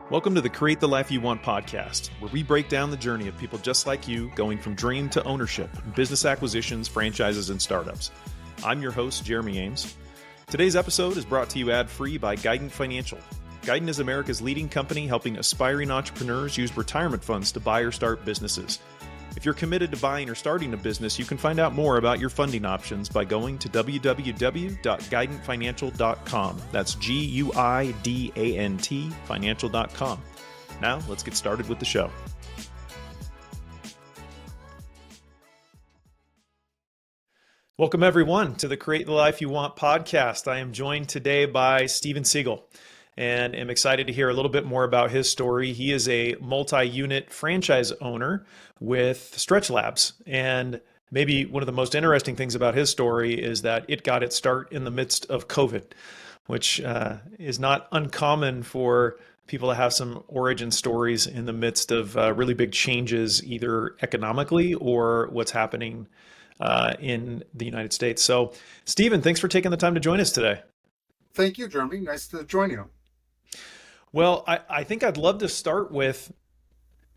Welcome to the Create the Life You Want podcast, where we break down the journey of people just like you going from dream to ownership in business acquisitions, franchises, and startups. I'm your host, Jeremy Ames. Today's episode is brought to you ad-free by Guidant Financial. Guidant is America's leading company helping aspiring entrepreneurs use retirement funds to buy or start businesses. If you're committed to buying or starting a business, you can find out more about your funding options by going to www.guidantfinancial.com. That's Guidant financial.com. Now, let's get started with the show. Welcome, everyone, to the Create the Life You Want podcast. I am joined today by Stephen Siegel, and am excited to hear a little bit more about his story. He is a multi-unit franchise owner with StretchLabs, and maybe one of the most interesting things about his story is that it got its start in the midst of COVID, which is not uncommon for people to have some origin stories in the midst of really big changes, either economically or what's happening in the United States. So, Stephen, thanks for taking the time to join us today. Thank you, Jeremy. Nice to join you. Well, I think I'd love to start with,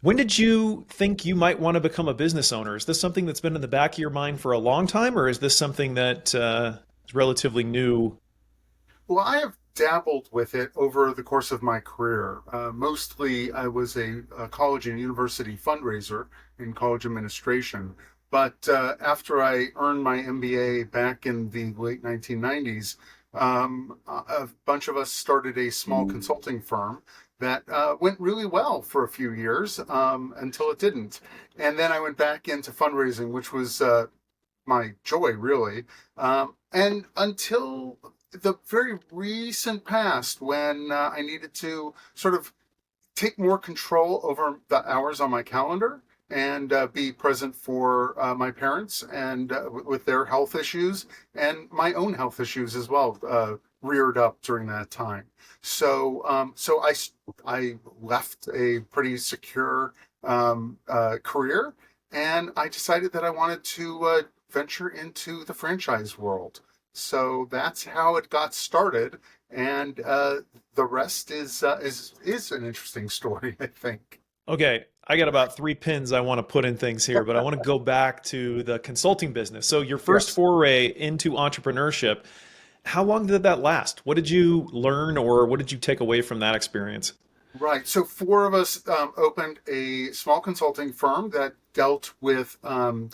when did you think you might want to become a business owner? Is this something that's been in the back of your mind for a long time, or is this something that is relatively new? Well, I have dabbled with it over the course of my career. Mostly, I was a college and university fundraiser in college administration. But after I earned my MBA back in the late 1990s, a bunch of us started a small consulting firm that went really well for a few years until it didn't. And then I went back into fundraising, which was my joy, really. And until the very recent past, when I needed to sort of take more control over the hours on my calendar and be present for my parents and with their health issues and my own health issues as well reared up during that time. So I left a pretty secure career, and I decided that I wanted to venture into the franchise world. So that's how it got started, and the rest is an interesting story, I think. Okay, I got about 3 pins I want to put in things here, but I want to go back to the consulting business. So your first Yes. foray into entrepreneurship, how long did that last? What did you learn, or what did you take away from that experience? Right. So four of us opened a small consulting firm that dealt with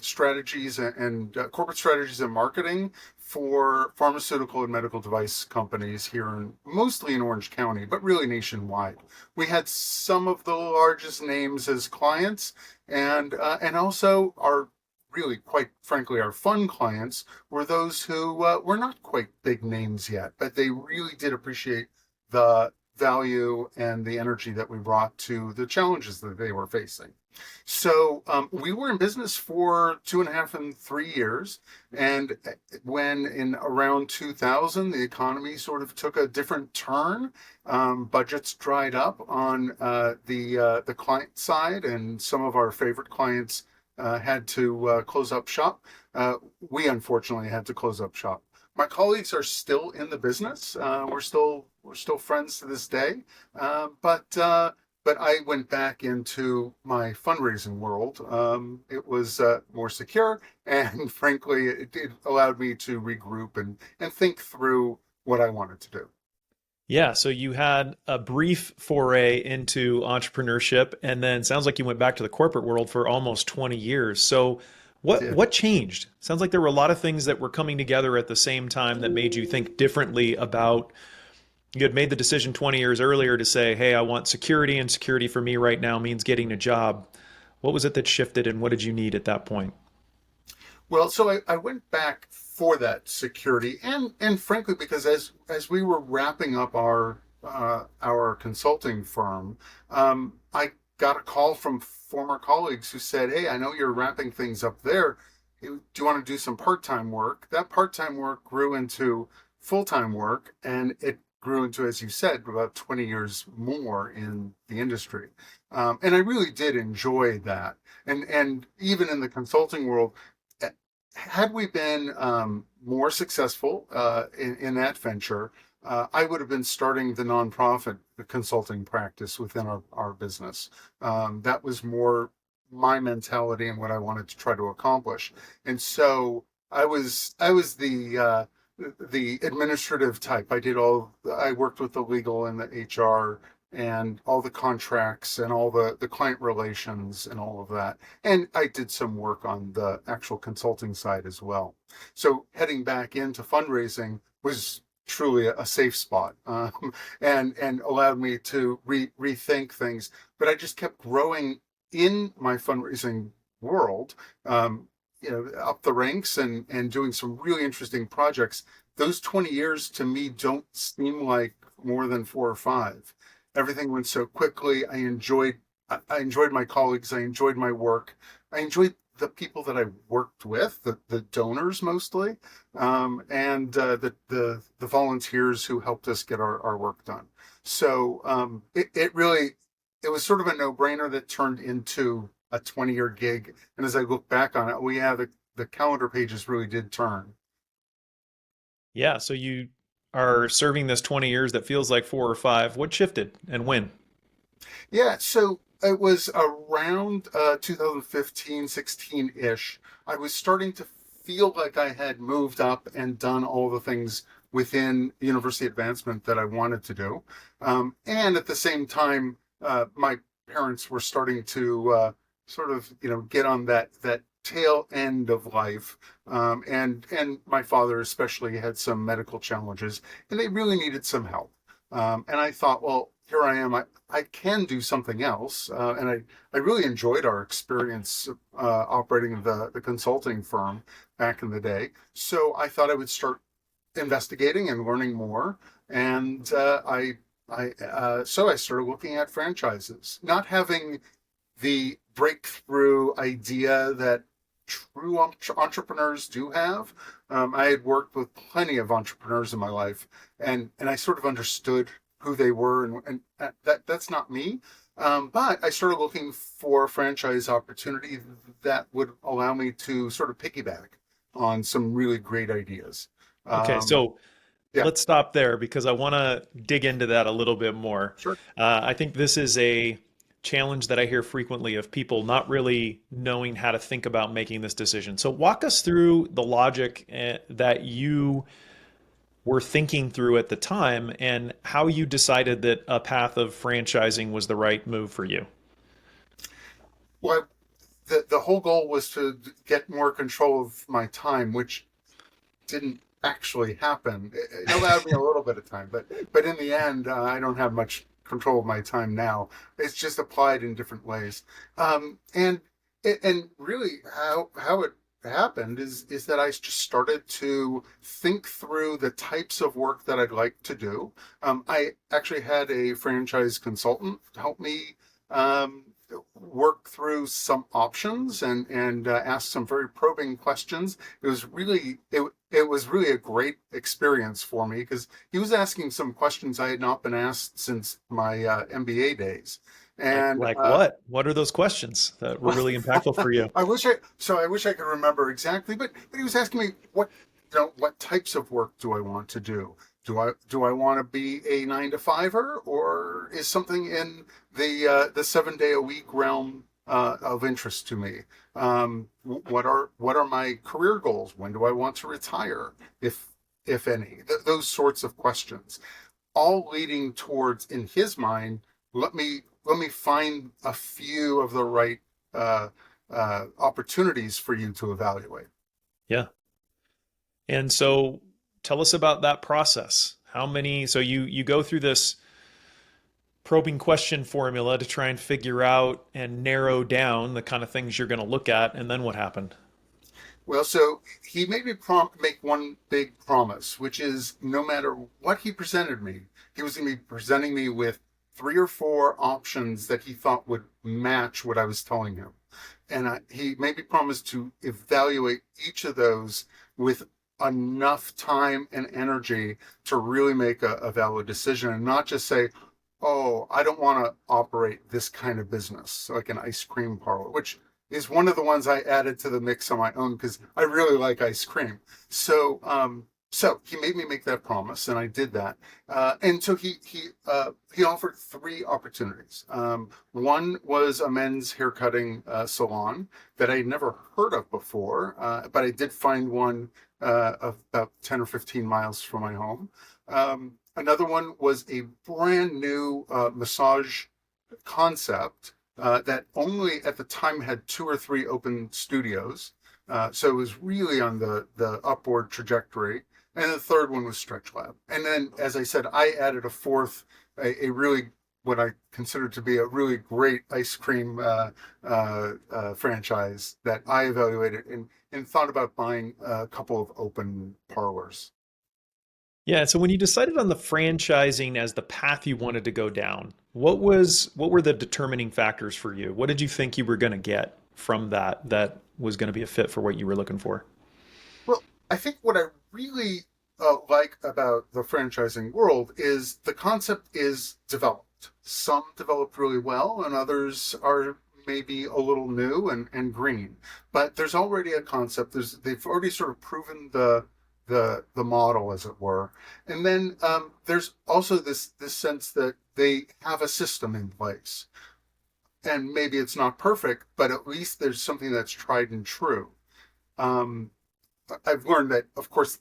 strategies and corporate strategies and marketing for pharmaceutical and medical device companies here mostly in Orange County, but really nationwide. We had some of the largest names as clients, and also our really, quite frankly, our fun clients were those who were not quite big names yet, but they really did appreciate the value and the energy that we brought to the challenges that they were facing. So we were in business for 2.5 and 3 years. And when in around 2000, the economy sort of took a different turn, budgets dried up on the client side, and some of our favorite clients had to close up shop. We unfortunately had to close up shop. My colleagues are still in the business. We're still friends to this day. But I went back into my fundraising world. It was more secure, and frankly, it allowed me to regroup and think through what I wanted to do. Yeah, so you had a brief foray into entrepreneurship, and then sounds like you went back to the corporate world for almost 20 years. So I what did. what changed? Sounds like there were a lot of things that were coming together at the same time that made you think differently about, you had made the decision 20 years earlier to say, hey, I want security, and security for me right now means getting a job. What was it that shifted, and what did you need at that point? Well, so I went back for that security, and frankly, because as we were wrapping up our consulting firm, I got a call from former colleagues who said, "Hey, I know you're wrapping things up there. Do you want to do some part-time work?" That part-time work grew into full-time work, and it grew into, as you said, about 20 years more in the industry. And I really did enjoy that. And even in the consulting world, had we been more successful in that venture, I would have been starting the nonprofit consulting practice within our business. That was more my mentality and what I wanted to try to accomplish. And so I was the administrative type. I worked with the legal and the HR and all the contracts and all the client relations and all of that. And I did some work on the actual consulting side as well. So heading back into fundraising was truly a safe spot, and allowed me to rethink things. But I just kept growing in my fundraising world, up the ranks and doing some really interesting projects. Those 20 years to me don't seem like more than 4 or 5. Everything went so quickly. I enjoyed my colleagues. I enjoyed my work. I enjoyed the people that I worked with, the donors mostly, and the volunteers who helped us get our work done. So it was sort of a no-brainer that turned into a 20-year gig. And as I look back on it, the calendar pages really did turn. Yeah, so you are serving this 20 years that feels like 4 or 5. What shifted and when? Yeah, so it was around 2015, 16-ish. I was starting to feel like I had moved up and done all the things within university advancement that I wanted to do. And at the same time, my parents were starting to sort of, get on that tail end of life. And my father especially had some medical challenges, and they really needed some help. And I thought, well, here I am. I can do something else. And I really enjoyed our experience operating the consulting firm back in the day. So I thought I would start investigating and learning more. And so I started looking at franchises, not having the breakthrough idea that true entrepreneurs do have. I had worked with plenty of entrepreneurs in my life, and I sort of understood who they were, and that's not me. But I started looking for a franchise opportunity that would allow me to sort of piggyback on some really great ideas. Okay, Um, so yeah, let's stop there because I want to dig into that a little bit more. sure. I think this is a challenge that I hear frequently of people not really knowing how to think about making this decision. So walk us through the logic that you were thinking through at the time and how you decided that a path of franchising was the right move for you. Well, the whole goal was to get more control of my time, which didn't actually happen. It allowed me a little bit of time, but in the end, I don't have much control of my time now. It's just applied in different ways. And really, how it happened is that I just started to think through the types of work that I'd like to do. I actually had a franchise consultant help me um, work through some options and ask some very probing questions. It was really a great experience for me because he was asking some questions I had not been asked since my MBA days. Like And like what? What are those questions that were really impactful for you? I wish I could remember exactly, but he was asking me what types of work do I want to do? Do I want to be a 9 to 5er, or is something in the 7 day a week realm of interest to me? What are my career goals? When do I want to retire, if any? Those sorts of questions, all leading towards, in his mind, let me find a few of the right uh, opportunities for you to evaluate. Yeah. And so tell us about that process. How many, so you go through this probing question formula to try and figure out and narrow down the kind of things you're going to look at, and then what happened? Well, so he made me make one big promise, which is no matter what he presented me, he was going to be presenting me with 3 or 4 options that he thought would match what I was telling him. And he made me promise to evaluate each of those with enough time and energy to really make a valid decision and not just say, oh, I don't want to operate this kind of business, like an ice cream parlor, which is one of the ones I added to the mix on my own because I really like ice cream. So So he made me make that promise, and I did that. And so he offered three opportunities. One was a men's haircutting salon that I'd never heard of before, but I did find one of about 10 or 15 miles from my home. Another one was a brand new massage concept that only at the time had two or three open studios. So it was really on the upward trajectory. And the third one was StretchLab. And then, as I said, I added a fourth, a really what I consider to be a really great ice cream franchise that I evaluated and thought about buying a couple of open parlors. Yeah, so when you decided on the franchising as the path you wanted to go down, what were the determining factors for you? What did you think you were going to get from that was going to be a fit for what you were looking for? Well, I think what I really like about the franchising world is the concept is developed. Some developed really well, and others are maybe a little new and green. But there's already a concept. They've already sort of proven the model, as it were. And then there's also this sense that they have a system in place. And maybe it's not perfect, but at least there's something that's tried and true. Um, I've learned that, of course,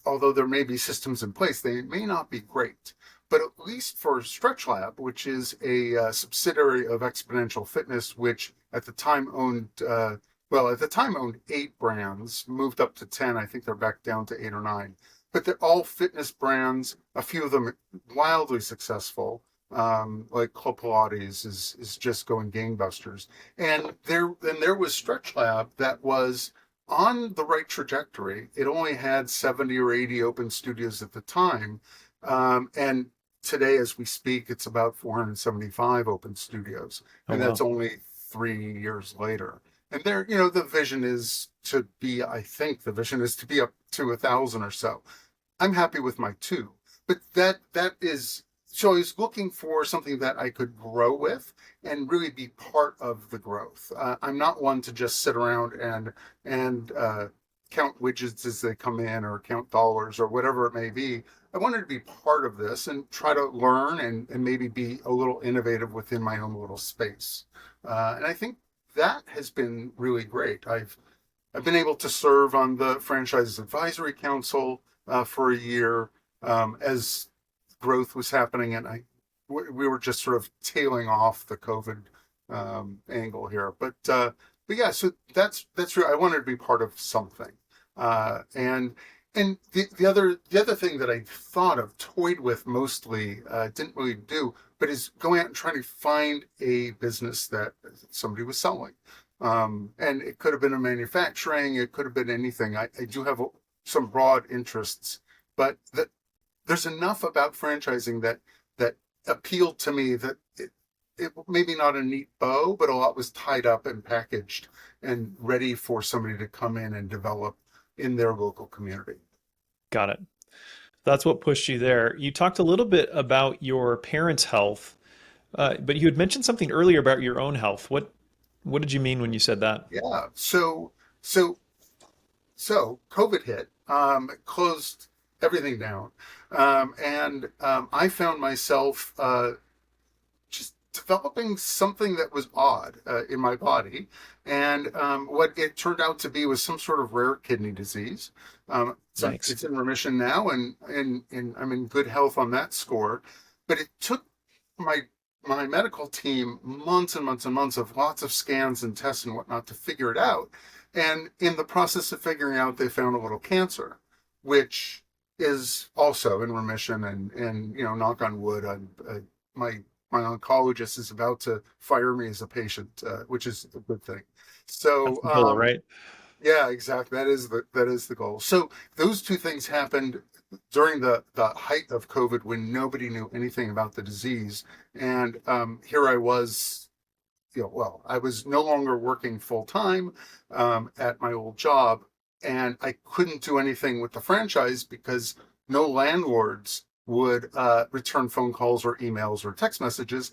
although there may be systems in place, they may not be great. But at least for StretchLab, which is a subsidiary of Exponential Fitness, which at the time owned, at the time owned eight brands, moved up to 10. I think they're back down to eight or nine. But they're all fitness brands, a few of them wildly successful. Like Club Pilates is just going gangbusters. And there was StretchLab that was on the right trajectory. It only had 70 or 80 open studios at the time. And today, as we speak, it's about 475 open studios. Oh, And that's wow. only 3 years later. And there, the vision is to be, I think the vision is to be up to 1,000 or so. I'm happy with my two, but that is so I was looking for something that I could grow with and really be part of the growth. I'm not one to just sit around and count widgets as they come in or count dollars or whatever it may be. I wanted to be part of this and try to learn and maybe be a little innovative within my own little space. And I think that has been really great. I've been able to serve on the Franchise Advisory Council for a year as growth was happening, and we were just sort of tailing off the COVID angle here. But yeah, so that's true. I wanted to be part of something, and the other thing that I thought of, toyed with mostly, didn't really do, but is going out and trying to find a business that somebody was selling. And it could have been a manufacturing, it could have been anything. I do have some broad interests, but there's enough about franchising that appealed to me that it maybe not a neat bow, but a lot was tied up and packaged and ready for somebody to come in and develop in their local community. Got it. That's what pushed you there. You talked a little bit about your parents' health, but you had mentioned something earlier about your own health. What did you mean when you said that? Yeah. So COVID hit, it closed everything down. And I found myself just developing something that was odd in my body. And what it turned out to be was some sort of rare kidney disease. So Thanks. it's in remission now, and I'm in good health on that score. But it took my my medical team months and months and months of lots of scans and tests and whatnot to figure it out. And in the process of figuring out, they found a little cancer, which is also in remission. And knock on wood, my my oncologist is about to fire me as a patient, which is a good thing. That's So the goal, right? yeah, exactly. That is the goal. So those two things happened during the height of COVID when nobody knew anything about the disease, and here I was. I was no longer working full time at my old job, and I couldn't do anything with the franchise because no landlords would return phone calls or emails or text messages.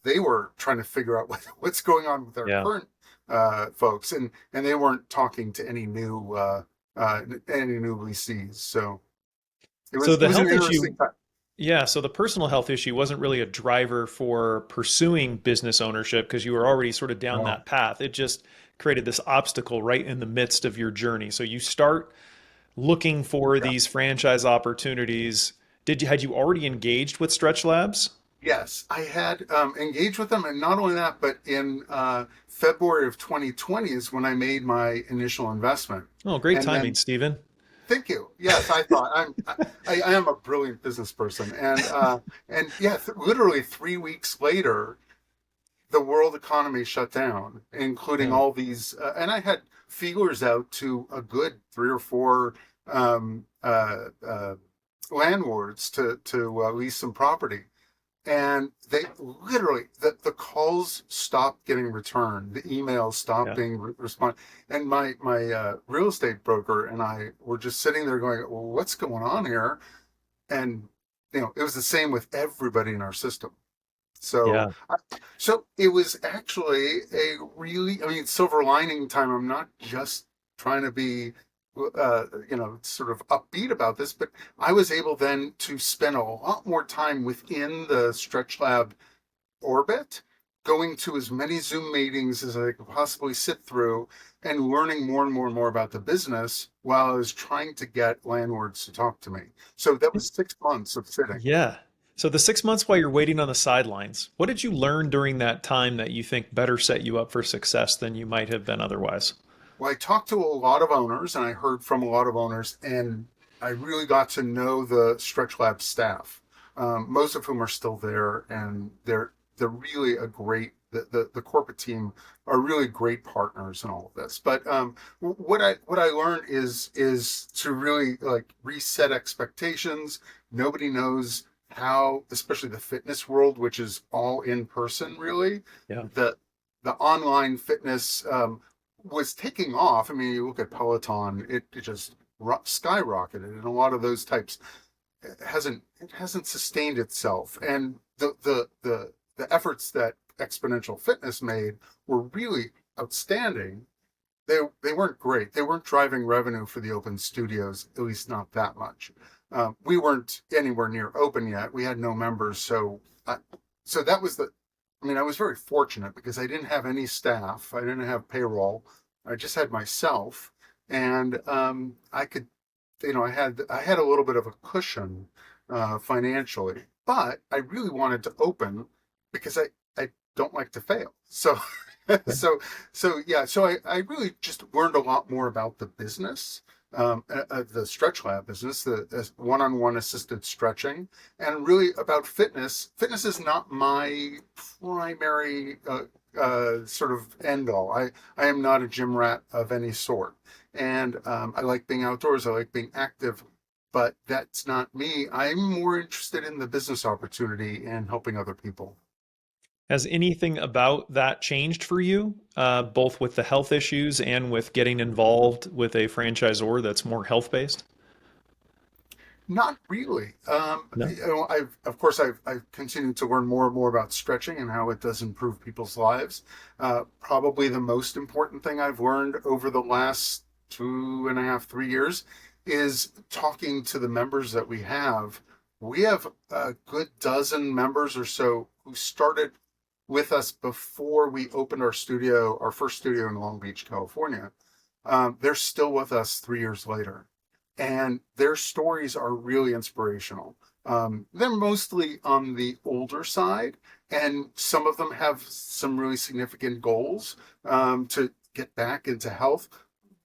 They were trying to figure out what's going on with their Yeah. current folks, and they weren't talking to any new any new leasees. So So it the was an health interesting issue, time. yeah, so the personal health issue wasn't really a driver for pursuing business ownership because you were already sort of down No. that path. It just created this obstacle right in the midst of your journey. So you start looking for Yeah. these franchise opportunities. Had you already engaged with Stretch Labs? Yes, I had engaged with them, and not only that, but in February of 2020 is when I made my initial investment. Oh, great And timing, then, Stephen. thank you. Yes, I thought I am a brilliant business person, and yeah, literally 3 weeks later, the world economy shut down, including Yeah, all these, and I had feelers out to a good three or four um, landlords to lease some property, and they literally the calls stopped getting returned, the emails stopped yeah, being responded, and my real estate broker and I were just sitting there going, well, what's going on here? And it was the same with everybody in our system. So yeah, so it was actually a really, I mean, silver lining time. I'm not just trying to be, sort of upbeat about this, but I was able then to spend a lot more time within the StretchLab orbit, going to as many Zoom meetings as I could possibly sit through and learning more and more and more about the business while I was trying to get landlords to talk to me. So that was 6 months of sitting. yeah. So the 6 months while you're waiting on the sidelines, what did you learn during that time that you think better set you up for success than you might have been otherwise? Well, I talked to a lot of owners and I heard from a lot of owners, and I really got to know the StretchLab staff, most of whom are still there, and they're really a great the corporate team are really great partners in all of this. But what I learned is to really like reset expectations. Nobody knows how, especially the fitness world, which is all in person, really. Yeah. The online fitness was taking off. I mean, you look at Peloton, it just skyrocketed, and a lot of those types it hasn't sustained itself. And the efforts that Exponential Fitness made were really outstanding. They weren't great. They weren't driving revenue for the open studios, at least not that much. We weren't anywhere near open yet. We had no members, so that was the. I mean, I was very fortunate because I didn't have any staff. I didn't have payroll. I just had myself, and I could, I had a little bit of a cushion financially, but I really wanted to open because I don't like to fail. So Yeah. so yeah, so I really just learned a lot more about the business, the stretch lab business, the one-on-one assisted stretching, and really about fitness. Fitness is not my primary sort of end all. I am not a gym rat of any sort, and I like being outdoors. I like being active. But that's not me. I'm more interested in the business opportunity and helping other people. Has anything about that changed for you, both with the health issues and with getting involved with a franchisor that's more health based? Not really. No. I've continued to learn more and more about stretching and how it does improve people's lives. Probably the most important thing I've learned over the last 2.5, 3 years is talking to the members that we have. We have a good dozen members or so who started with us before we opened our first studio in Long Beach, California. They're still with us 3 years later, and their stories are really inspirational. They're mostly on the older side, and some of them have some really significant goals to get back into health.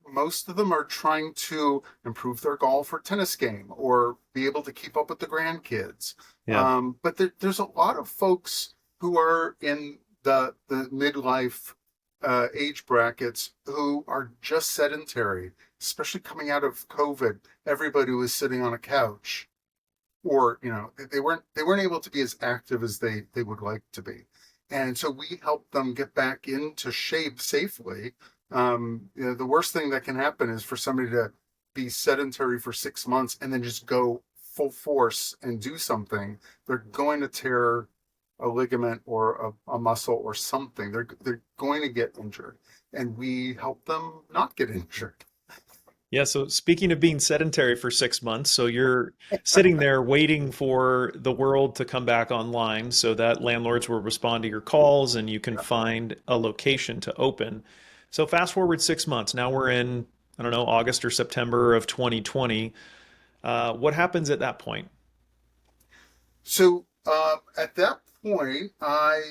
Most of them are trying to improve their golf or tennis game or be able to keep up with the grandkids. Yeah. But there's a lot of folks who are in the midlife age brackets who are just sedentary, especially coming out of COVID. Everybody was sitting on a couch, or they weren't able to be as active as they would like to be, and so we help them get back into shape safely. The worst thing that can happen is for somebody to be sedentary for 6 months and then just go full force and do something. They're going to tear a ligament or a muscle or something. They're going to get injured, and we help them not get injured. Yeah, so speaking of being sedentary for 6 months, so you're sitting there waiting for the world to come back online so that landlords will respond to your calls and you can find a location to open. So fast forward 6 months. Now we're in, I don't know, August or September of 2020. What happens at that point? So at that point, I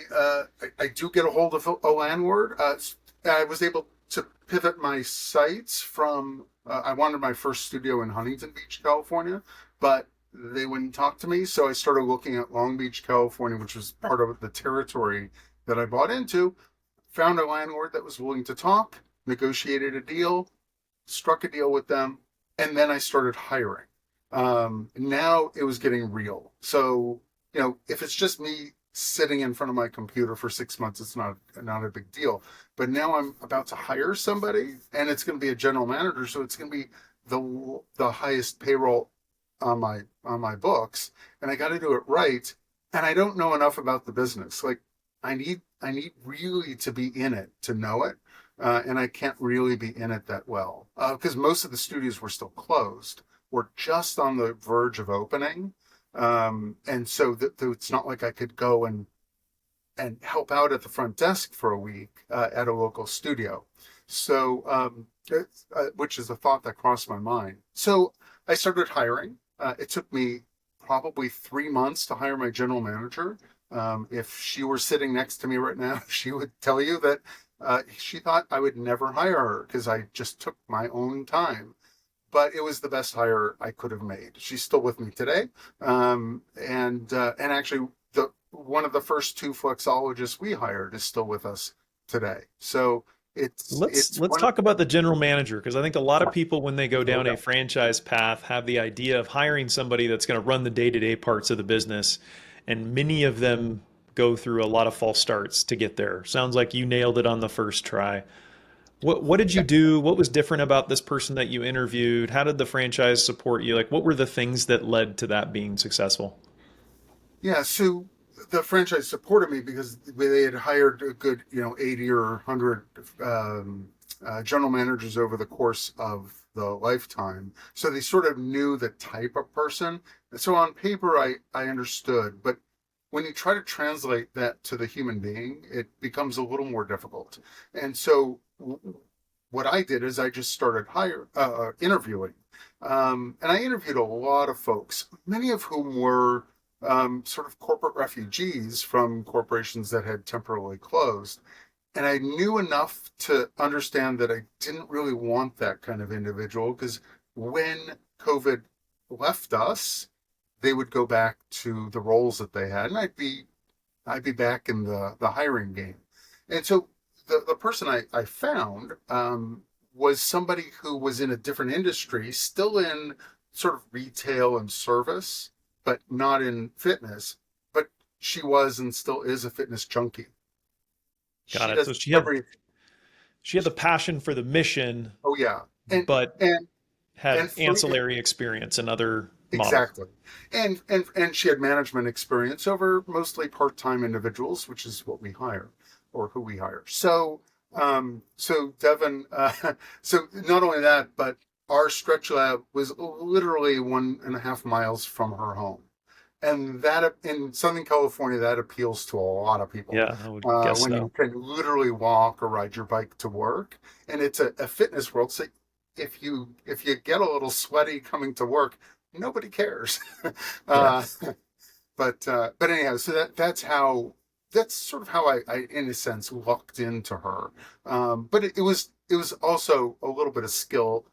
do get a hold of a landlord. I was able to pivot my sites from I wanted my first studio in Huntington Beach, California, but they wouldn't talk to me. So I started looking at Long Beach, California, which was part of the territory that I bought into. Found a landlord that was willing to talk, negotiated a deal, struck a deal with them, and then I started hiring. Now it was getting real. So, if it's just me sitting in front of my computer for 6 months, it's not a big deal. But now I'm about to hire somebody, and it's going to be a general manager, so it's going to be the highest payroll on my books, and I got to do it right. And I don't know enough about the business. Like I need really to be in it to know it, and I can't really be in it that well because most of the studios were still closed. We're just on the verge of opening, and so it's not like I could go and help out at the front desk for a week at a local studio. So, which is a thought that crossed my mind. So I started hiring. It took me probably 3 months to hire my general manager. If she were sitting next to me right now, she would tell you that she thought I would never hire her because I just took my own time. But it was the best hire I could have made. She's still with me today, and actually, the one of the first two flexologists we hired is still with us today. So Let's one of talk about the general manager because I think a lot of people when they go oh down yeah a franchise path have the idea of hiring somebody that's going to run the day-to-day parts of the business, and many of them go through a lot of false starts to get there. Sounds like you nailed it on the first try. What did you yeah do? What was different about this person that you interviewed? How did the franchise support you? Like what were the things that led to that being successful? yeah. So the franchise supported me because they had hired a good 80 or 100 general managers over the course of the lifetime. So they sort of knew the type of person. And so on paper, I understood. But when you try to translate that to the human being, it becomes a little more difficult. And so what I did is I just started interviewing. And I interviewed a lot of folks, many of whom were sort of corporate refugees from corporations that had temporarily closed. And I knew enough to understand that I didn't really want that kind of individual because when COVID left us, they would go back to the roles that they had, and I'd be back in the hiring game. And so the person I found was somebody who was in a different industry, still in sort of retail and service, but not in fitness. But she was and still is a fitness junkie. Got She it. does So everything. she had the passion for the mission, Oh yeah, and but and had and free ancillary experience in other models. exactly, and she had management experience over mostly part-time individuals, which is what we hire, or who we hire. So Devin, so not only that, but our stretch lab was literally 1.5 miles from her home. And that in Southern California, that appeals to a lot of people Yeah, I would guess when you so. can literally walk or ride your bike to work. And it's a fitness world. So if you get a little sweaty coming to work, nobody cares. Yeah. uh, but anyhow, so that's sort of how I in a sense lucked into her. But it was also a little bit of skill.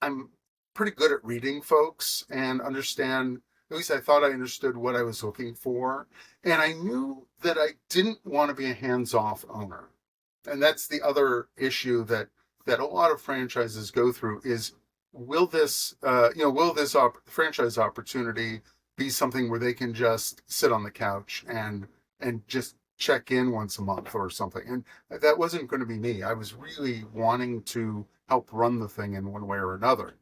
I'm pretty good at reading folks and understand. At least I thought I understood what I was looking for, and I knew that I didn't want to be a hands-off owner. And that's the other issue that a lot of franchises go through is will this franchise opportunity be something where they can just sit on the couch and just check in once a month or something. And that wasn't going to be me. I was really wanting to help run the thing in one way or another.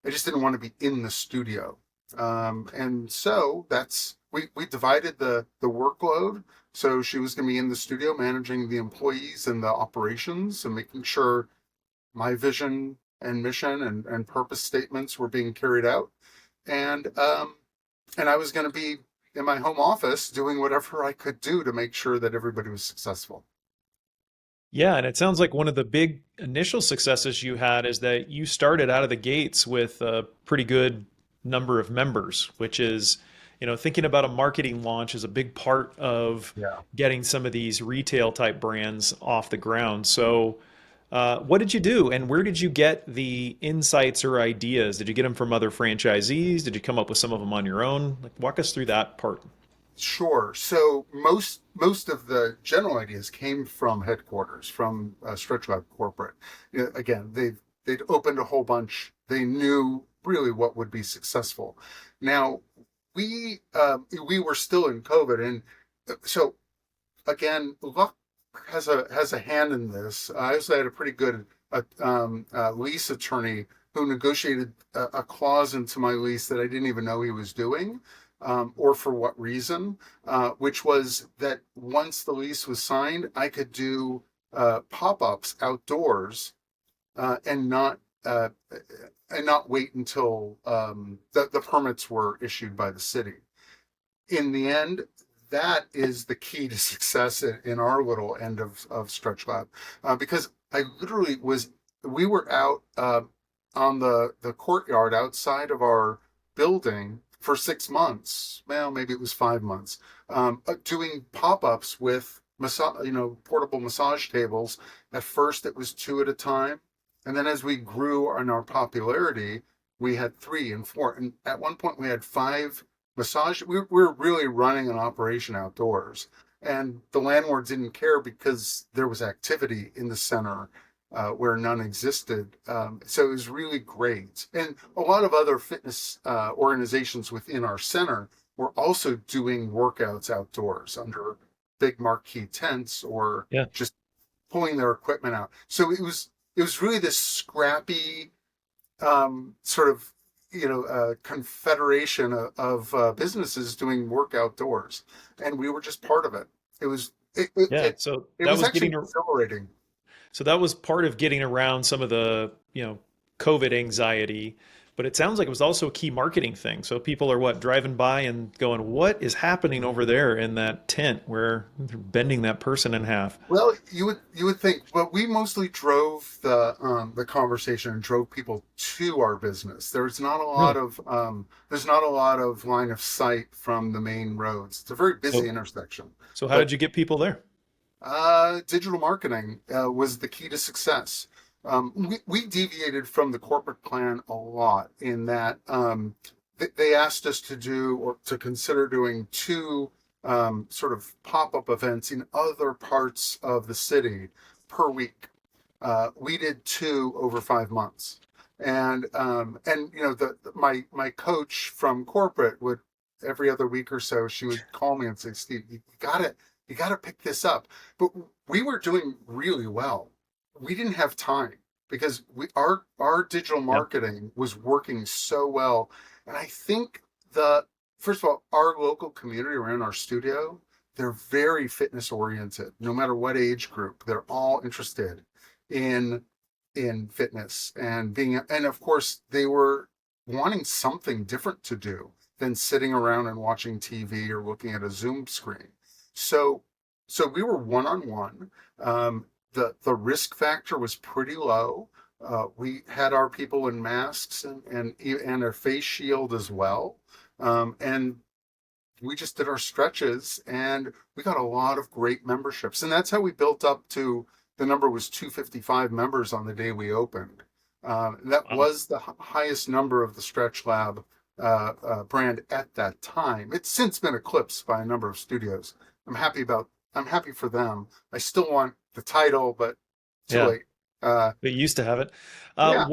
I just didn't want to be in the studio. And so we divided the workload. So she was going to be in the studio managing the employees and the operations and making sure my vision and mission and purpose statements were being carried out. And I was going to be in my home office doing whatever I could do to make sure that everybody was successful. Yeah, and it sounds like one of the big initial successes you had is that you started out of the gates with a pretty good number of members, which is, thinking about a marketing launch is a big part of Yeah. getting some of these retail type brands off the ground. So, what did you do, and where did you get the insights or ideas? Did you get them from other franchisees? Did you come up with some of them on your own? Like, walk us through that part. Sure. So most of the general ideas came from headquarters, from StretchLab corporate. Again, they'd opened a whole bunch. They knew really what would be successful. Now we were still in COVID, and so again, luck has a hand in this. I also had a pretty good lease attorney who negotiated a clause into my lease that I didn't even know he was doing, or for what reason, which was that once the lease was signed, I could do pop-ups outdoors, and uh, not wait until the permits were issued by the city. In the end, that is the key to success in our little end of StretchLab, because I literally we were out on the courtyard outside of our building for 6 months. Well, maybe it was 5 months, doing pop-ups with portable massage tables. At first, it was two at a time, and then as we grew in our popularity, we had three and four, and at one point we had five massage. We were really running an operation outdoors, and the landlord didn't care because there was activity in the center where none existed. So it was really great. And a lot of other fitness organizations within our center were also doing workouts outdoors under big marquee tents or Yeah. just pulling their equipment out. So it was really this scrappy sort of confederation of businesses doing work outdoors, and we were just part of it. It was it it, Yeah. it, So it that was was actually getting exhilarating. So that was part of getting around some of the, COVID anxiety, but it sounds like it was also a key marketing thing. So people are driving by and going, "What is happening over there in that tent where they're bending that person in half?" Well, you would think, but we mostly drove the conversation and drove people to our business. Really? There's not a lot of line of sight from the main roads. It's a very busy So intersection, so how but did you get people there? digital marketing was the key to success. We deviated from the corporate plan a lot in that they asked us to do or to consider doing two sort of pop-up events in other parts of the city per week. We did two over 5 months, and my coach from corporate would every other week or so she would call me and say, "Steve, you got to pick this up." But we were doing really well. We didn't have time because our digital Yeah. marketing was working so well. And I think the first of all, our local community around our studio, they're very fitness oriented. No matter what age group, they're all interested in fitness and of course they were wanting something different to do than sitting around and watching TV or looking at a Zoom screen. So so we were one on one. The risk factor was pretty low. We had our people in masks and a face shield as well. And we just did our stretches and we got a lot of great memberships. And that's how we built up to the number was 255 members on the day we opened. That Wow. was the highest number of the Stretch Lab brand at that time. It's since been eclipsed by a number of studios. I'm happy for them. I still want the title, but too Yeah. late. Uh, They used to have it. yeah,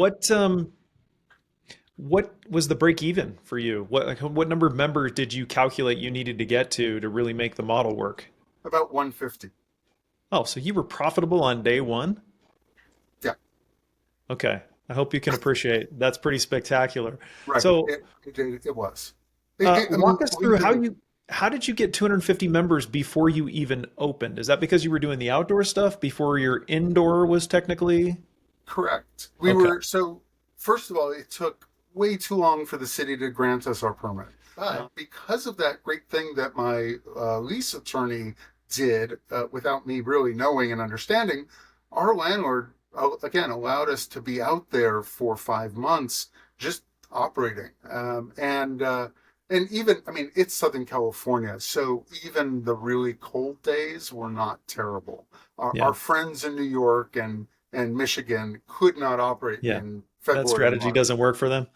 What was the break even for you? What number of members did you calculate you needed to get to really make the model work? about 150. Oh, so you were profitable on day one? Yeah, Okay. I hope you can appreciate. That's pretty spectacular. right. So, It was. I mean, walk us we through did. how did you get 250 members before you even opened? Is that because you were doing the outdoor stuff before your indoor was technically? Correct. We Okay. were so first of all, it took way too long for the city to grant us our permit. But because of that great thing that my lease attorney did without me really knowing and understanding, our landlord again allowed us to be out there for 5 months just operating. And even, I mean, it's Southern California, so even the really cold days were not terrible. Our Yeah. friends in New York and Michigan could not operate Yeah. in That February and strategy March. doesn't work for them.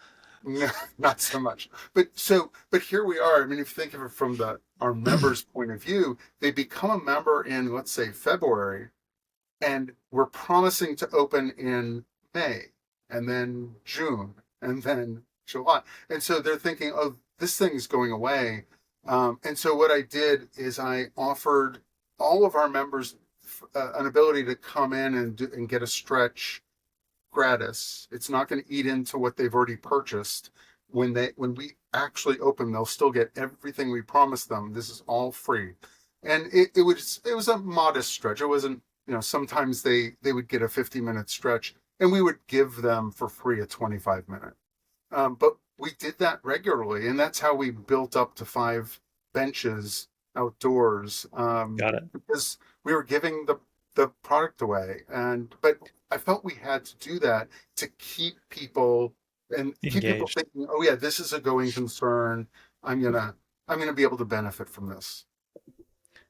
No, not so much. But here we are. I mean, if you think of it from the our members' point of view, they become a member in, let's say, February, and we're promising to open in May, and then June, and then July. And so they're thinking, oh, this thing's going away. And so what I did is I offered all of our members an ability to come in and get a stretch gratis. It's not going to eat into what they've already purchased. When we actually open, they'll still get everything we promised them. This is all free, and it was a modest stretch. It wasn't, sometimes they would get a 50-minute stretch, and we would give them for free a 25-minute. But we did that regularly, and that's how we built up to 5 benches outdoors, Got it. because we were giving the product away. But I felt we had to do that to keep people Engaged. thinking, oh yeah, this is a going concern. I'm gonna be able to benefit from this.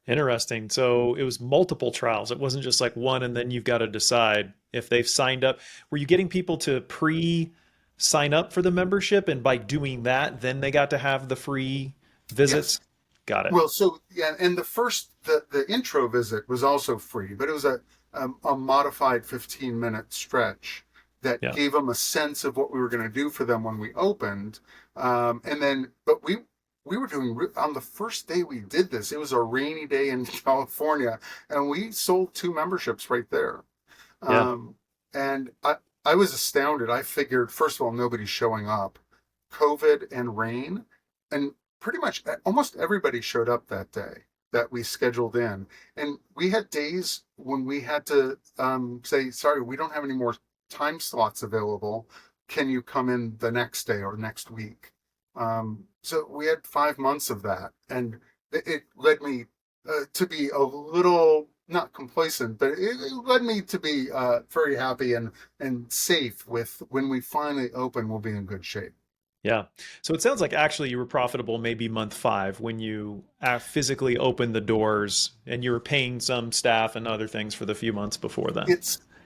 Interesting. So it was multiple trials. It wasn't just like one and then you've got to decide if they've signed up. Were you getting people to sign up for the membership, and by doing that, then they got to have the free Yes. visits? Got it. Well, so yeah, and the intro visit was also free, but it was a modified 15-minute stretch that Yeah. gave them a sense of what we were going to do for them when we opened. And then, but we were doing on the first day we did this. It was a rainy day in California, and we sold 2 memberships right there. Yeah. Um, and I was astounded. I figured, first of all, nobody's showing up. COVID and rain, and pretty much almost everybody showed up that day that we scheduled in. And we had days when we had to say, sorry, we don't have any more time slots available. Can you come in the next day or next week? So we had 5 months of that. And it led me to be a little not complacent, but it led me to be very happy and safe with when we finally open, we'll be in good shape. Yeah. So it sounds like actually you were profitable maybe month five when you physically opened the doors and you were paying some staff and other things for the few months before then.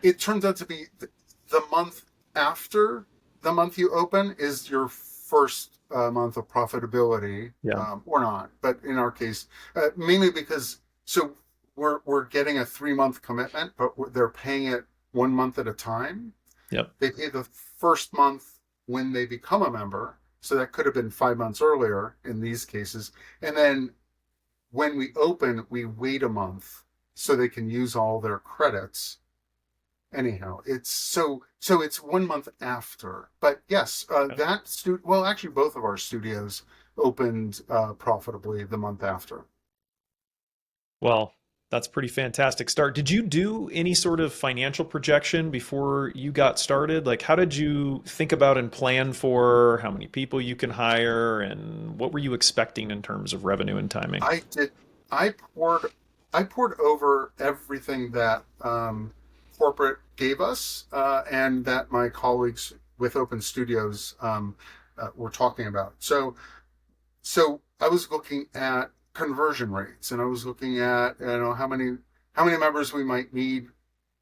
It turns out to be the month after the month you open is your first month of profitability, Yeah. or not. But in our case, mainly because so we're getting a 3-month commitment, but they're paying it 1 month at a time. Yep. They pay the first month when they become a member, so that could have been 5 months earlier in these cases, and then when we open, we wait a month so they can use all their credits. Anyhow, it's 1 month after. But yes, well, actually, both of our studios opened profitably the month after. Well, that's pretty fantastic start. Did you do any sort of financial projection before you got started? Like, how did you think about and plan for how many people you can hire, and what were you expecting in terms of revenue and timing? I did. I poured. I poured over everything that corporate gave us, and that my colleagues with Open Studios were talking about. So I was looking at conversion rates, and I was looking at how many members we might need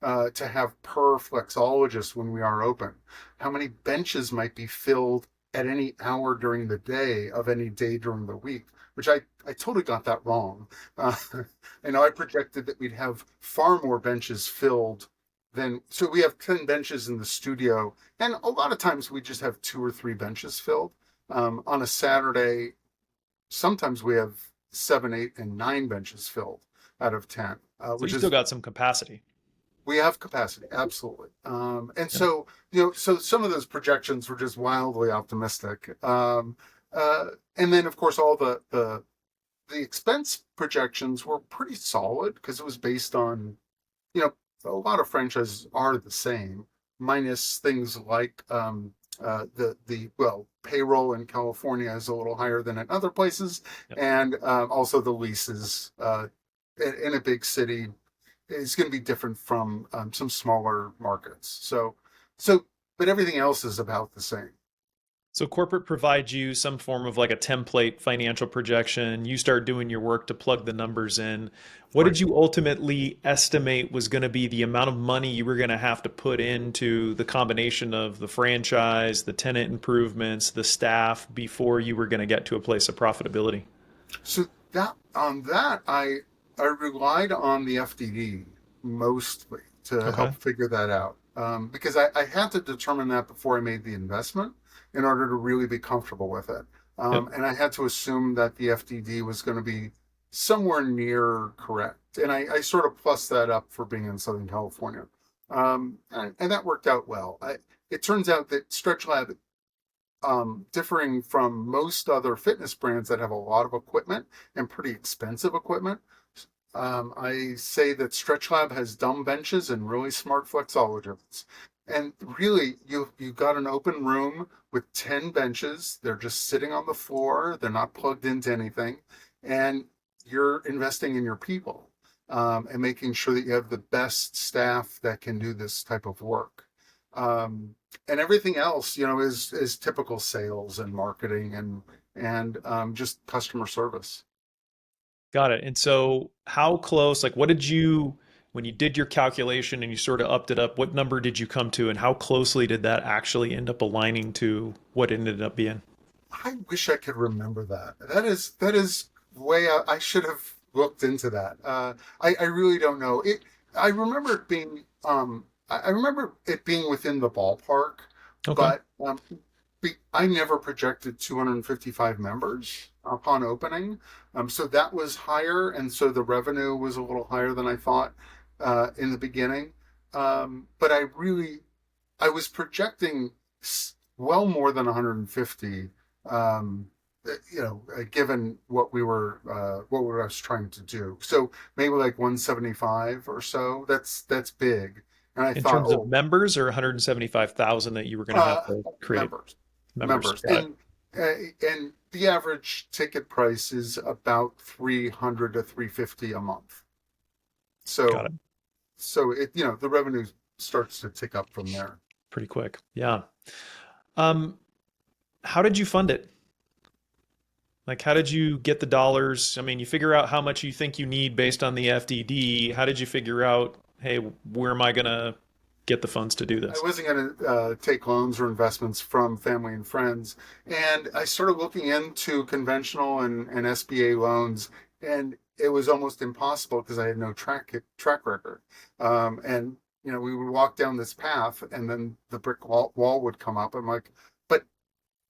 to have per flexologist when we are open, how many benches might be filled at any hour during the day of any day during the week, which I totally got that wrong. Uh, I projected that we'd have far more benches filled so we have 10 benches in the studio, and a lot of times we just have 2 or 3 benches filled. On a Saturday, sometimes we have 7, 8, and 9 benches filled out of 10, So you which still is got some capacity. we have capacity, absolutely. And Yeah. so some of those projections were just wildly optimistic. And then, of course, all the expense projections were pretty solid because it was based on, you know, a lot of franchises are the same. minus things like the well, payroll in California is a little higher than in other places, Yep. and also the leases in a big city is going to be different from some smaller markets. So, but everything else is about the same. So corporate provides you some form of like a template financial projection. You start doing your work to plug the numbers in. What Right. did you ultimately estimate was going to be the amount of money you were going to have to put into the combination of the franchise, the tenant improvements, the staff before you were going to get to a place of profitability? So that I relied on the FDD mostly to help Okay. figure that out, because I had to determine that before I made the investment in order to really be comfortable with it, Yep. and I had to assume that the FDD was going to be somewhere near correct, and I sort of plus that up for being in Southern California, and that worked out well. It turns out that StretchLab, differing from most other fitness brands that have a lot of equipment and pretty expensive equipment. I say that StretchLab has dumb benches and really smart flexologists. And really, you've got an open room with 10 benches. They're just sitting on the floor. They're not plugged into anything. And you're investing in your people, and making sure that you have the best staff that can do this type of work. And everything else, is typical sales and marketing and just customer service. Got it. And so how close, like what did you, when you did your calculation and you sort of upped it up, what number did you come to and how closely did that actually end up aligning to what it ended up being? I wish I could remember that. That is way out. I should have looked into that. I really don't know. I remember it being I remember it being within the ballpark, Okay. but I never projected 255 members upon opening. So that was higher, and so the revenue was a little higher than I thought in the beginning. But I was projecting well more than 150. Given what I was trying to do, so maybe like 175 or so. That's big, and I In thought, terms of oh, members or 175,000 that you were going to have to create members, members? members, Got it. and the average ticket price is about 300 to 350 a month. Got So it. the revenue starts to tick up from there. Pretty quick. Yeah. Um, how did you fund it? Like, how did you get the dollars? I mean, you figure out how much you think you need based on the FDD. How did you figure out, hey, where am I going to get the funds to do I this? wasn't going to take loans or investments from family and friends. And I started looking into conventional and SBA loans, and it was almost impossible because I had no track record. And we would walk down this path, and then the brick wall would come up. I'm like, but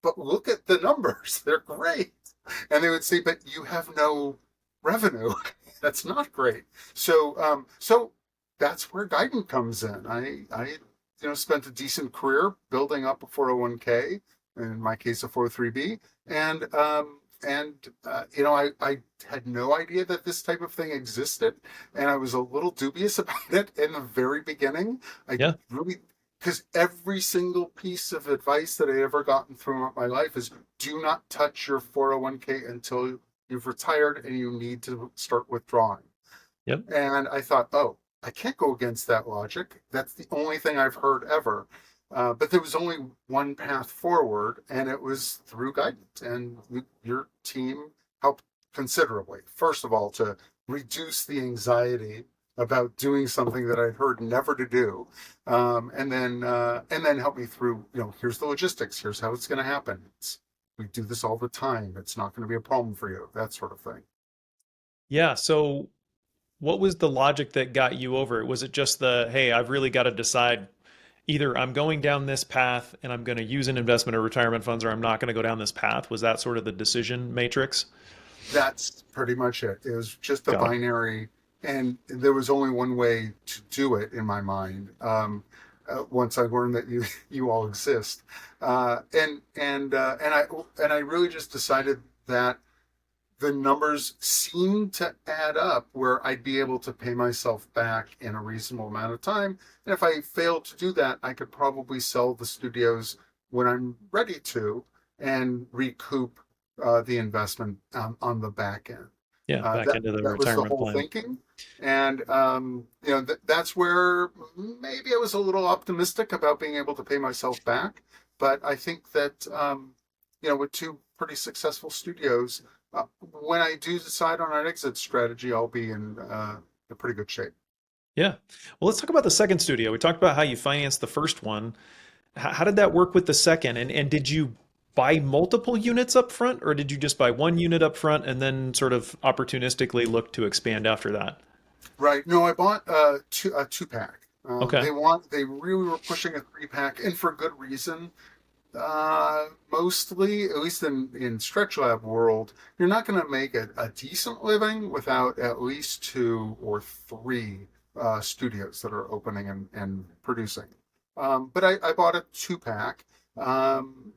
but look at the numbers; they're great. And they would say, but you have no revenue. That's not great. So that's where Guidant comes in. I spent a decent career building up a 401k, in my case a 403b, and I had no idea that this type of thing existed, and I was a little dubious about it in the very beginning. I Yeah. really Because every single piece of advice that I ever gotten throughout my life is do not touch your 401k until you've retired and you need to start withdrawing. Yep. And I thought, oh, I can't go against that logic. That's the only thing I've heard ever. But there was only one path forward, and it was through guidance. And your team helped considerably. First of all, to reduce the anxiety about doing something that I'd heard never to do, and then help me through. Here's the logistics. Here's how it's going to happen. We do this all the time. It's not going to be a problem for you. That sort of thing. Yeah. So what was the logic that got you over it? Was it just the, hey, I've really got to decide either I'm going down this path and I'm going to use an investment or retirement funds, or I'm not going to go down this path? Was that sort of the decision matrix? That's pretty much it. It was just a Got it. binary, and there was only one way to do it in my mind. Once I learned that you all exist, and I really just decided that the numbers seemed to add up where I'd be able to pay myself back in a reasonable amount of time. And if I failed to do that, I could probably sell the studios when I'm ready to and recoup the investment on the back end. Yeah, back That into the that was the retirement whole plan. thinking, and that's where maybe I was a little optimistic about being able to pay myself back. But I think that with two pretty successful studios, when I do decide on an exit strategy, I'll be in a pretty good shape. Yeah. Well, let's talk about the second studio. We talked about how you financed the first one. How did that work with the second? And did you buy multiple units up front, or did you just buy one unit up front and then sort of opportunistically look to expand after that? Right. No, I bought a two pack. Okay. They really were pushing a three pack, and for good reason. Mostly, at least in StretchLab world, you're not going to make a decent living without at least two or three studios that are opening and producing. But I bought a two pack.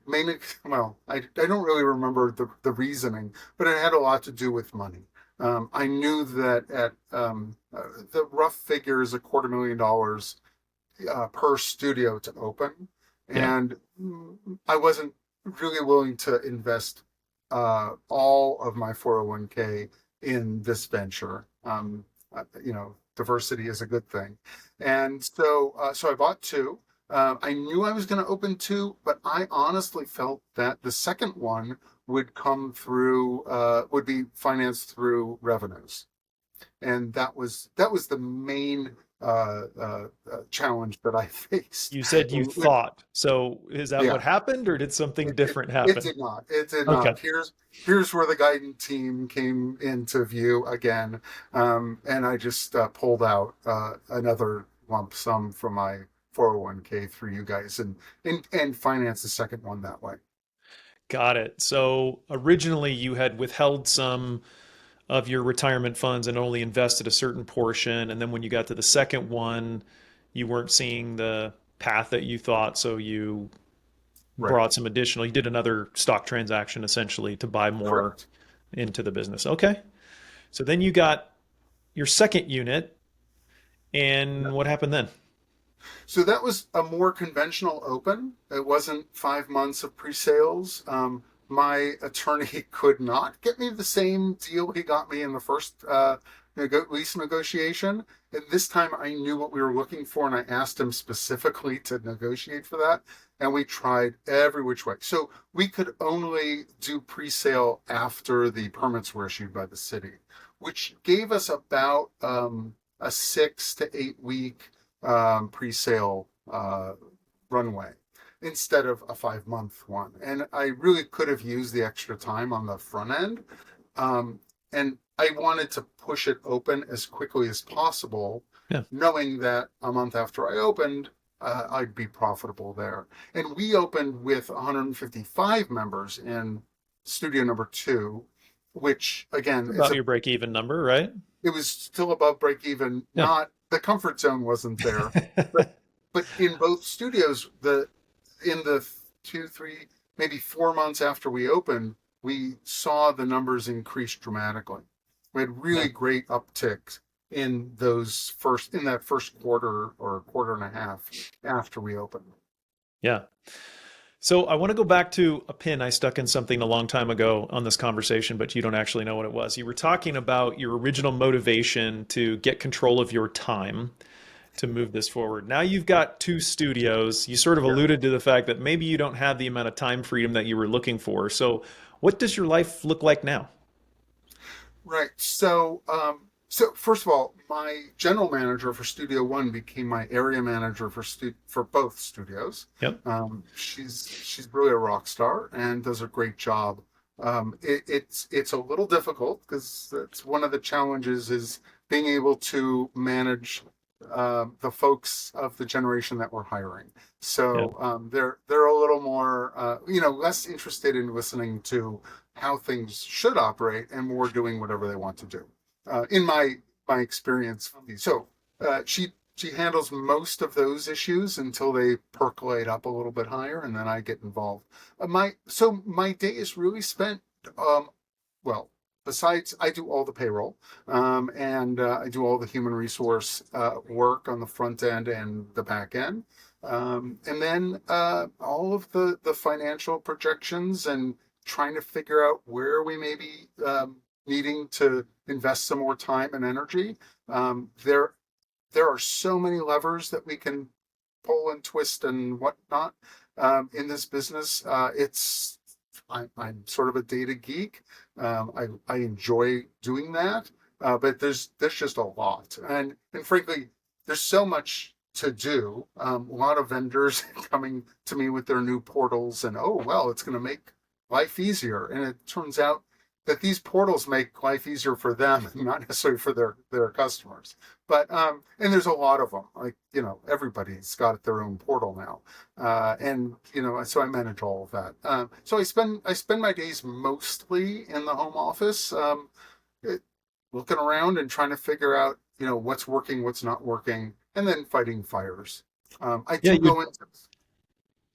Mainly, well, I don't really remember the reasoning, but it had a lot to do with money. I knew that at the rough figure is $250,000 per studio to open, Yeah. and I wasn't really willing to invest all of my 401k in this venture. Diversity is a good thing, and so I bought two. I knew I was going to open two, but I honestly felt that the second one would be financed through revenues, and that was the main challenge that I faced. You said you With, thought. So is that yeah, what happened, or did something different it happen? did not. It did Okay. not. Here's where the Guidant team came into view again, and I just pulled out another lump sum from my 401k through you guys and financed the second one that way. Got it. So originally you had withheld some of your retirement funds and only invested a certain portion. And then when you got to the second one, you weren't seeing the path that you thought. So you Right. brought some additional, you did another stock transaction essentially to buy more Correct. into the business. Okay. So then you got your second unit. And what happened then? So that was a more conventional open. It wasn't 5 months of pre-sales. My attorney could not get me the same deal he got me in the first lease negotiation. And this time I knew what we were looking for, and I asked him specifically to negotiate for that. And we tried every which way. So we could only do pre-sale after the permits were issued by the city, which gave us about a 6 to 8 week pre-sale runway instead of a 5 month one. And I really could have used the extra time on the front end. And I wanted to push it open as quickly as possible, Yeah. knowing that a month after I opened, I'd be profitable there. And we opened with 155 members in studio number two, which again, About your break even number, right? it was still above break even. Yeah. Not the comfort zone wasn't there, but in both studios, in the 2, 3, maybe 4 months after we opened, we saw the numbers increase dramatically. We had Yeah. really great upticks in that first quarter or quarter and a half after we opened. Yeah. So I want to go back to a pin I stuck in something a long time ago on this conversation, but you don't actually know what it was. You were talking about your original motivation to get control of your time to move this forward. Now you've got two studios. You sort of Yeah. alluded to the fact that maybe you don't have the amount of time freedom that you were looking for. So what does your life look like now? Right. So first of all, my general manager for Studio One became my area manager for both studios. Yep. She's really a rock star and does a great job. It's a little difficult because that's one of the challenges is being able to manage the folks of the generation that we're hiring. Yeah. So they're a little more less interested in listening to how things should operate and more doing whatever they want to do. In my experience, so she handles most of those issues until they percolate up a little bit higher, and then I get involved. My day is really spent, well, besides, I do all the payroll, and I do all the human resource work on the front end and the back end. And then all of the financial projections and trying to figure out where we may be needing to invest some more time and energy. There are so many levers that we can pull and twist and whatnot in this business. I'm sort of a data geek. I enjoy doing that, but there's just a lot, and frankly, there's so much to do. A lot of vendors coming to me with their new portals, and oh well, it's going to make life easier, and it turns out that these portals make life easier for them, not necessarily for their customers. But and there's a lot of them. Like everybody's got their own portal now, and so I manage all of that. So I spend my days mostly in the home office, it, looking around and trying to figure out what's working, what's not working, and then fighting fires. I Yeah, do go into.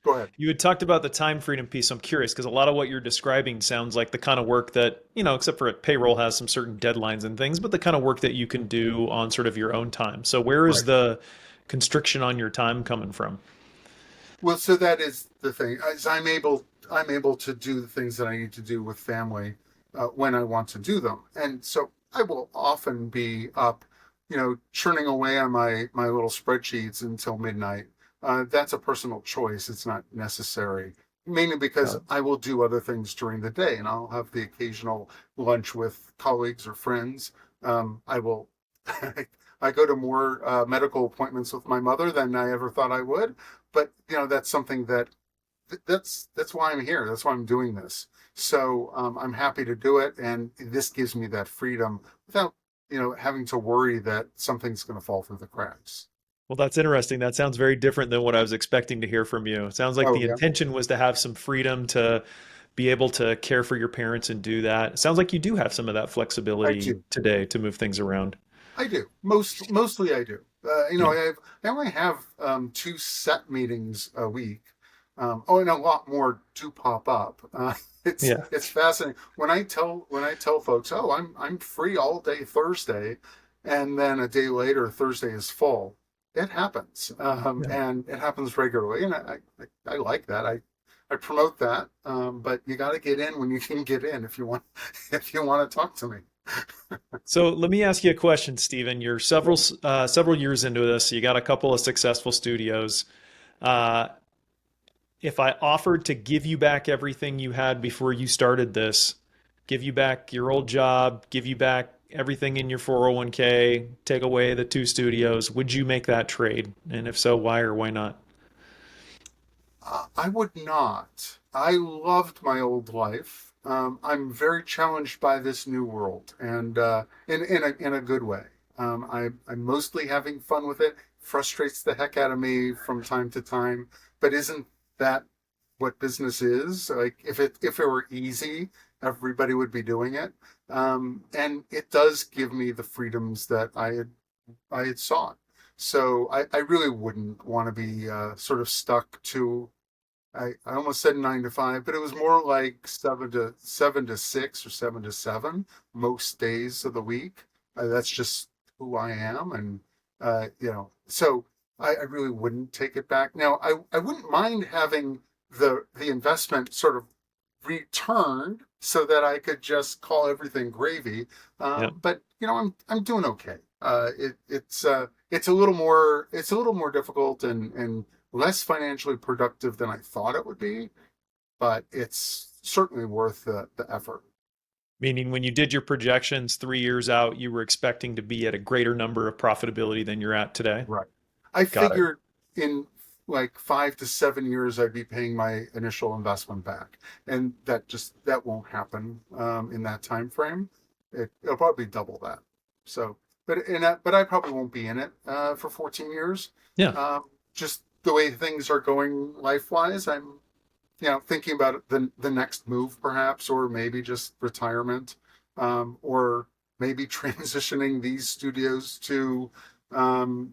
Go ahead. you had talked about the time freedom piece. I'm curious because a lot of what you're describing sounds like the kind of work that, except for payroll has some certain deadlines and things, but the kind of work that you can do on sort of your own time. So where is Right. the constriction on your time coming from? Well, so that is the thing. As I'm able to do the things that I need to do with family when I want to do them, and so I will often be up, churning away on my little spreadsheets until midnight. That's a personal choice. It's not necessary, mainly because I will do other things during the day, and I'll have the occasional lunch with colleagues or friends. I will. I go to more medical appointments with my mother than I ever thought I would, but that's something that's why I'm here. That's why I'm doing this. So I'm happy to do it, and this gives me that freedom without having to worry that something's going to fall through the cracks. Well, that's interesting. That sounds very different than what I was expecting to hear from you. It sounds like Oh the yeah, intention was to have some freedom to be able to care for your parents and do that. It sounds like you do have some of that I flexibility do. today to move things around. I do. Mostly I do. Yeah. I only have two set meetings a week. Oh, and a lot more do pop up. It's Yeah. it's fascinating when I tell folks, oh, I'm free all day Thursday, and then a day later Thursday is full. It happens, Yeah. and it happens regularly, and I like that. I promote that, but you got to get in when you can get in if you want if you want to talk to me. So let me ask you a question, Stephen. You're several years into this. You got a couple of successful studios. Uh, if I offered to give you back everything you had before you started this, give you back your old job, give you back everything in your 401k, take away the two studios, would you make that trade? And if so, why or why not? I would not. I loved my old life. I'm very challenged by this new world, and in a good way. I'm mostly having fun with it. Frustrates the heck out of me from time to time, but isn't that what business is? Like if it were easy, everybody would be doing it. And it does give me the freedoms that I had sought. So I really wouldn't want to be sort of stuck to. I almost said 9 to 5, but it was more like 7 to 6 or 7 to 7 most days of the week. That's just who I am, and so I really wouldn't take it back. Now I wouldn't mind having the investment sort of returned so that I could just call everything gravy. Yeah. But I'm doing okay. It's a little more difficult and less financially productive than I thought it would be, but it's certainly worth the effort. Meaning when you did your projections 3 years out, you were expecting to be at a greater number of profitability than you're at today. Right. I Got it. figured in like 5 to 7 years I'd be paying my initial investment back, and that won't happen in that time frame. It'll probably double that. So, but I probably won't be in it for 14 years. Yeah. Just the way things are going life wise, I'm thinking about the next move perhaps, or maybe just retirement, or maybe transitioning these studios um,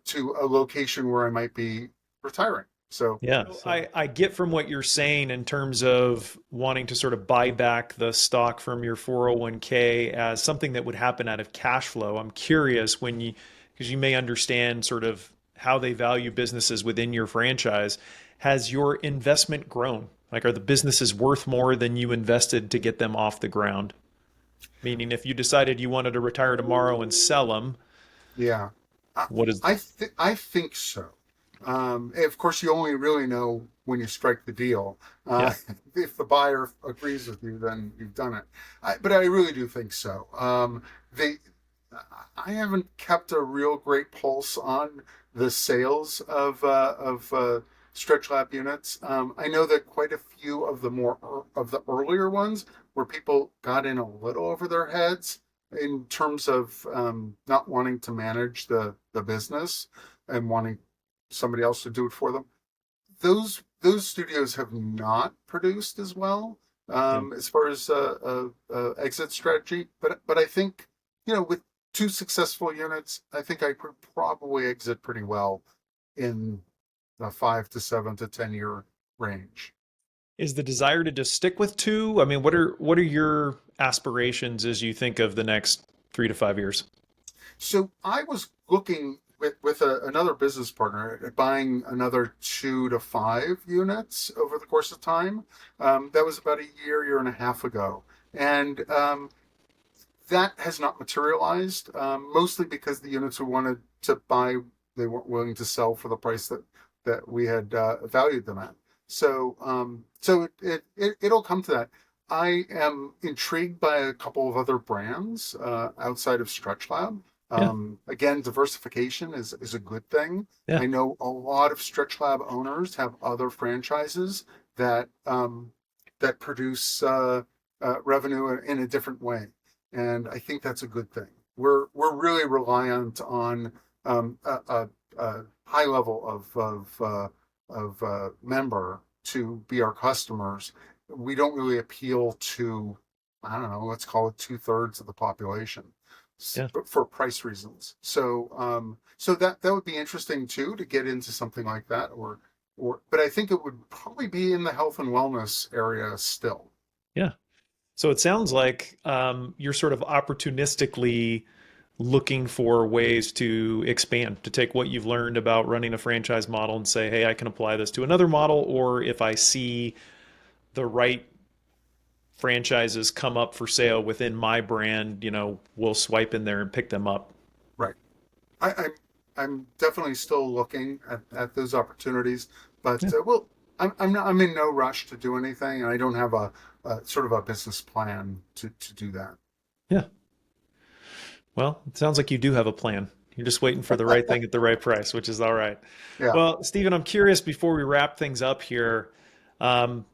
to a location where I might be retiring. So, Yeah. I get from what you're saying in terms of wanting to sort of buy back the stock from your 401k as something that would happen out of cash flow. I'm curious because you may understand sort of how they value businesses within your franchise. Has your investment grown? Like, are the businesses worth more than you invested to get them off the ground? Meaning, if you decided you wanted to retire tomorrow and sell them, yeah, I what is, I think so. Of course, you only really know when you strike the deal. yeah, If the buyer agrees with you, then you've done it. But I really do think so. They, I haven't kept a real great pulse on the sales of StretchLab units. I know that quite a few of the of the earlier ones where people got in a little over their heads in terms of not wanting to manage the business and wanting somebody else to do it for them. Those studios have not produced as well yeah. as far as exit strategy. But I think with two successful units, I think I could probably exit pretty well in the 5 to 7 to 10 year range. Is the desire to just stick with two? I mean, what are your aspirations as you think of the next 3 to 5 years? So I was looking with another business partner at buying another 2 to 5 units over the course of time. That was about a year and a half ago, and that has not materialized. Mostly because the units we wanted to buy, they weren't willing to sell for the price that we had valued them at. So it'll come to that. I am intrigued by a couple of other brands outside of StretchLab. Yeah, Again, diversification is a good thing. yeah, I know a lot of StretchLab owners have other franchises that produce revenue in a different way, and I think that's a good thing. We're really reliant on a high level of member to be our customers. We don't really appeal to, I don't know, let's call it 2/3 of the population yeah. for price reasons. So that would be interesting too to get into something like that, but I think it would probably be in the health and wellness area still. Yeah. So it sounds like you're sort of opportunistically looking for ways to expand, to take what you've learned about running a franchise model and say, hey, I can apply this to another model. Or if I see the right franchises come up for sale within my brand, we'll swipe in there and pick them up. Right. I, I'm definitely still looking at those opportunities, but Yeah. well, I'm in no rush to do anything, and I don't have a sort of a business plan to do that. Yeah. Well, it sounds like you do have a plan. You're just waiting for the right thing at the right price, which is all right. Yeah. Well, Stephen, I'm curious before we wrap things up here. Um,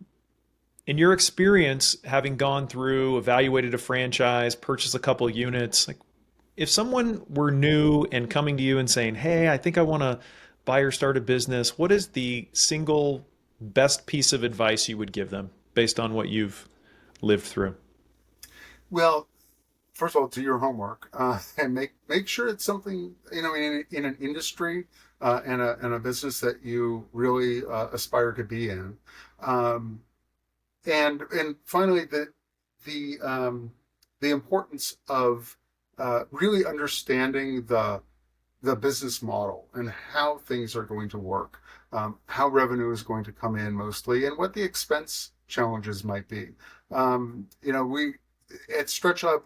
in your experience, having gone through, evaluated a franchise, purchased a couple of units, like if someone were new and coming to you and saying, hey, I think I want to buy or start a business, what is the single best piece of advice you would give them based on what you've lived through? Well, first of all, do your homework and make sure it's something in an industry and a business that you really aspire to be in. Um, and finally, the the importance of really understanding the business model and how things are going to work, how revenue is going to come in mostly, and what the expense challenges might be. We at StretchLab,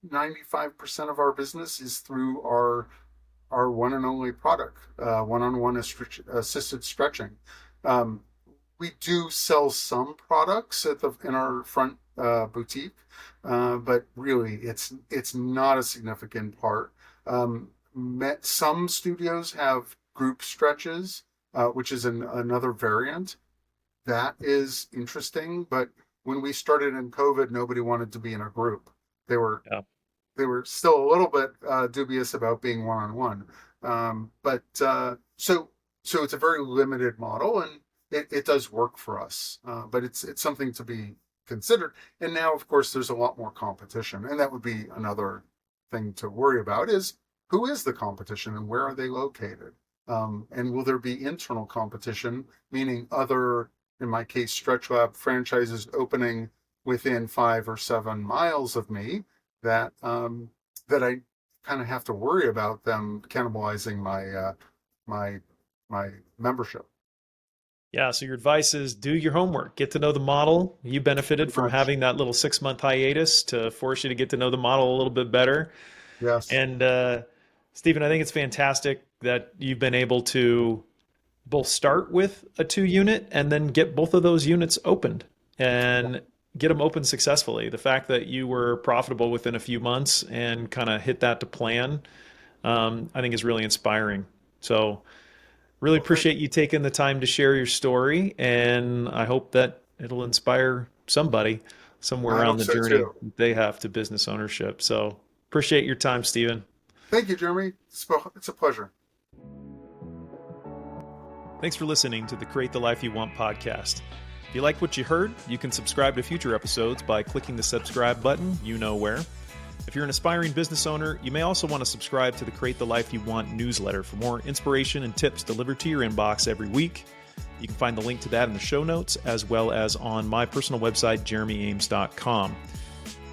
95% of our business is through our one and only product, one-on-one assisted stretching. Um, we do sell some products in our front boutique, but really it's not a significant part. Some studios have group stretches, which is another variant that is interesting. But when we started in COVID, nobody wanted to be in a group. They were Yeah. they were still a little bit dubious about being one on one. But so it's a very limited model, and it does work for us. But it's something to be considered. And now, of course, there's a lot more competition, and that would be another thing to worry about: is who is the competition and where are they located? And will there be internal competition, meaning other, in my case, StretchLab franchises opening within 5 or 7 miles of me that that I kind of have to worry about them cannibalizing my membership. Yeah, so your advice is do your homework, get to know the model. You benefited Pretty from much. having that little 6 month hiatus to force you to get to know the model a little bit better. Yes. And Stephen, I think it's fantastic that you've been able to both start with a 2 unit and then get both of those units opened and get them open successfully. The fact that you were profitable within a few months and kind of hit that to plan, I think is really inspiring. So really Well, thank appreciate you taking the time to share your story, and I hope that it'll inspire somebody somewhere I around hope the so journey too. they have to business ownership. So appreciate your time, Stephen. Thank you, Jeremy. It's a pleasure. Thanks for listening to the Create the Life You Want podcast. If you like what you heard, you can subscribe to future episodes by clicking the subscribe button, you know where. If you're an aspiring business owner, you may also want to subscribe to the Create the Life You Want newsletter for more inspiration and tips delivered to your inbox every week. You can find the link to that in the show notes, as well as on my personal website, jeremyames.com.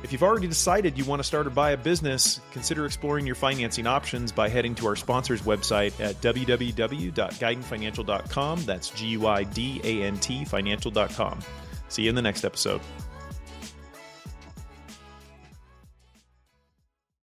If you've already decided you want to start or buy a business, consider exploring your financing options by heading to our sponsor's website at www.guidantfinancial.com. That's Guidant financial.com. See you in the next episode.